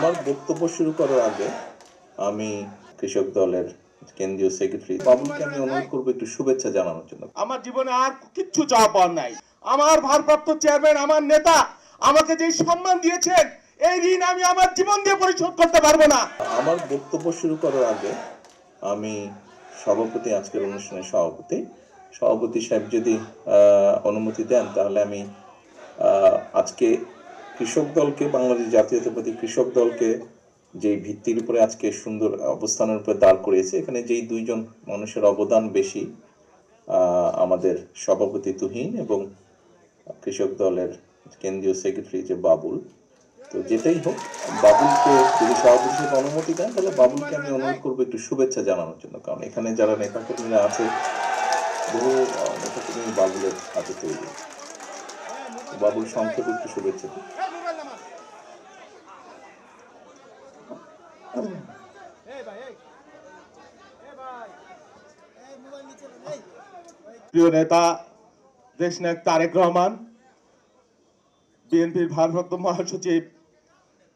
আমার বক্তব্য শুরু করার আগে আমি কৃষক দলের কেন্দ্রীয় সেক্রেটারি বাবুলকে আমি অনুরোধ করবো একটু শুভেচ্ছা জানানোর জন্য। আমার জীবনে আর কিচ্ছু চাওয়া পাওয়ার নাই। আমার ভারপ্রাপ্ত চেয়ারম্যান, আমার নেতা আমাকে যে সম্মান দিয়েছেন, এই ঋণ আমি আমার জীবন দিয়ে পরিশোধ করতে পারবো না। আমার বক্তব্য শুরু করার আগে আমি সভাপতি, আজকের অনুষ্ঠানের সভাপতি সাহেব যদি অনুমতি দেন, তাহলে আমি আজকে কৃষক দলকে, বাংলাদেশ জাতীয়তাবাদী কৃষক দলকে যে ভিত্তির উপরে আজকে সুন্দর অবস্থানের উপরে দাঁড় করিয়েছে, এখানে যেই দুইজন মানুষের অবদান বেশি, আমাদের সভাপতি তুহিন এবং কৃষক দলের কেন্দ্রীয় সেক্রেটারি যে বাবুল, তো যেটাই হোক, বাবুলকে যদি সভাপতি হিসেবে অনুমতি দেন, তাহলে বাবুলকে আমি অনুরোধ করবো একটু শুভেচ্ছা জানানোর জন্য। কারণ এখানে যারা নেতাকর্মীরা আছে, বহু নেতাকর্মী বাবুলের হাতে তৈরি। বাবুল সংক্ষেপে একটু শুভেচ্ছা দিন। প্রিয় নেতা দেশনায়ক তারেক রহমান, বিএনপির ভারপ্রাপ্ত মহাসচিব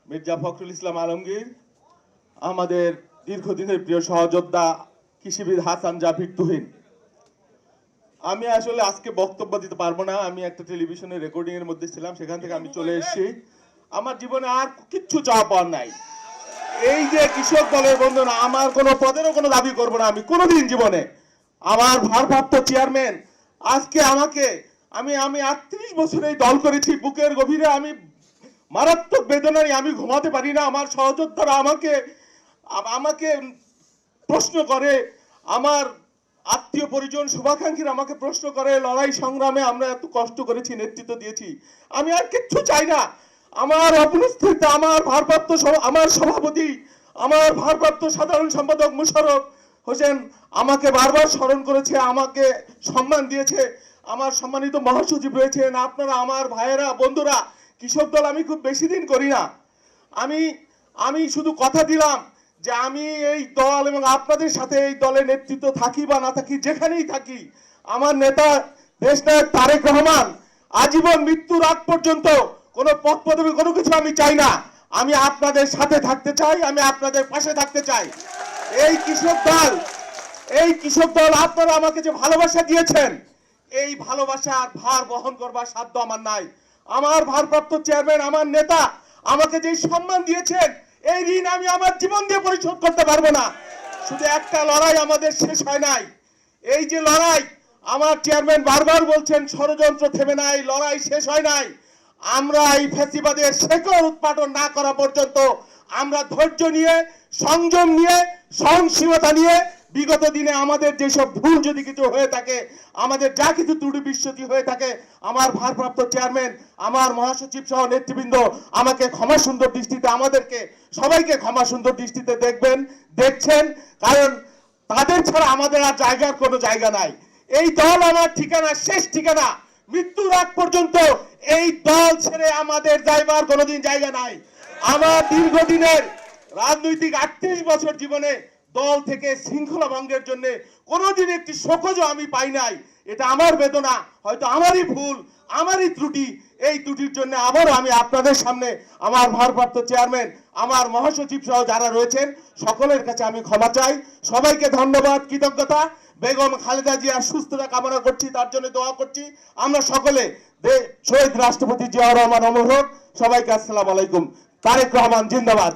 মির্জা ফখরুল ইসলাম আলমগীর, আমাদের দীর্ঘদিনের প্রিয় সহযোদ্ধা কৃষিবিদ হাসান জাফির তুহিন। আমি আসলে আজকে বক্তব্য দিতে পারবো না, আমি একটা টেলিভিশনের রেকর্ডিং এর মধ্যে ছিলাম, সেখান থেকে আমি চলে এসেছি। আমার জীবনে আর কিচ্ছু চাওয়া পাওয়ার নাই। এই যে কৃষক দলের বন্ধুরা, আমার কোনো পদেরও কোনো দাবি করবো না আমি কোনোদিন জীবনে। আমার ভারপ্রাপ্ত চেয়ারম্যান আজকে আমাকে, আমি 38 বছর এই দল করেছি, বুকের গভীরে আমি মারাত্মক বেদনায় আমি ঘুমাতে পারি না। আমার সহযোদ্ধারা আমাকে প্রশ্ন করে, আমার আত্মীয় পরিজন শুভাকাঙ্ক্ষীরা আমাকে প্রশ্ন করে, লড়াই সংগ্রামে আমরা এত কষ্ট করেছি, নেতৃত্ব দিয়েছি, আমি আর কিচ্ছু চাই না। আমার অপস্থিতিতে আমার সভাপতি, আমার ভারপ্রাপ্ত সাধারণ সম্পাদক মুশারফ হোসেন আমাকে বারবার স্মরণ করেছে, আমাকে সম্মান দিয়েছে। আমার সম্মানিত মহাসচিব রয়েছেন, আপনারা আমার ভাইয়েরা, বন্ধুরা। কৃষক দল আমি খুব বেশি দিন করি না, আমি শুধু কথা দিলাম যে আমি এই দল এবং আপনাদের সাথে এই দলের নেতৃত্ব থাকি বা না থাকি, যেখানেই থাকি, আমার নেতা দেশনায়ক তারেক রহমান আজীবন মৃত্যুর আগ পর্যন্ত কোনো পদ পদবি কোনো কিছু আমি চাই না। আমি আপনাদের সাথে থাকতে চাই, আমি আপনাদের পাশে থাকতে চাই। এই কৃষক দল আপনারা আমাকে যে ভালোবাসা দিয়েছেন, এই ভালোবাসার ভার বহন করবার সাধ্য আমার নাই। আমার ভারপ্রাপ্ত চেয়ারম্যান, আমার নেতা আমাকে যে সম্মান দিয়েছেন, এই ঋণ আমি আমার জীবন দিয়ে পরিশোধ করতে পারবো না। শুধু একটা লড়াই আমাদের শেষ হয় নাই। এই যে লড়াই, আমার চেয়ারম্যান বারবার বলছেন ষড়যন্ত্র থেমে নাই, লড়াই শেষ হয় নাই। আমরা এই ফ্যাসিবাদের শেকড় উৎপাদন না করা পর্যন্ত আমরা ধৈর্য নিয়ে, সংযম নিয়ে, সহনশীলতা নিয়ে, বিগত দিনে আমাদের যেসব ভুল যদি কিছু হয়ে থাকে, আমাদের যা কিছু ত্রুটি বিচ্যুতি হয়ে থাকে, আমার ভারপ্রাপ্ত চেয়ারম্যান, আমার মহাসচিব সহ নেতৃবৃন্দ আমাকে ক্ষমা সুন্দর দৃষ্টিতে, আমাদেরকে সবাইকে ক্ষমা সুন্দর দৃষ্টিতে দেখছেন। কারণ তাদের ছাড়া আমাদের আর জায়গার কোনো জায়গা নাই। এই দল আমার ঠিকানা, শেষ ঠিকানা। মৃত্যুর আগ পর্যন্ত এই দল ছেড়ে আমাদের যাইবার কোনোদিন জায়গা নাই। আমার দীর্ঘদিনের রাজনৈতিক 38 বছর জীবনে দল থেকে শৃঙ্খলা ভঙ্গের জন্য কোনোদিন একটি শোকজও আমি পাই নাই। এটা আমার বেদনা, হয়তো আমারই ভুল, আমারই ত্রুটি। এই ত্রুটির জন্য আবারও আমি আপনাদের সামনে আমার ভারপ্রাপ্ত চেয়ারম্যান, আমার মহাসচিব সহ যারা রয়েছেন সকলের কাছে আমি ক্ষমা চাই। সবাইকে ধন্যবাদ, কৃতজ্ঞতা। বেগম খালেদা জিয়ার সুস্থতা কামনা করছি, তার জন্য দোয়া করছি। আমরা সকলে শহীদ রাষ্ট্রপতি জিয়াউর রহমান অমর হোক। সবাইকে আসসালামু আলাইকুম। তারেক রহমান জিন্দাবাদ।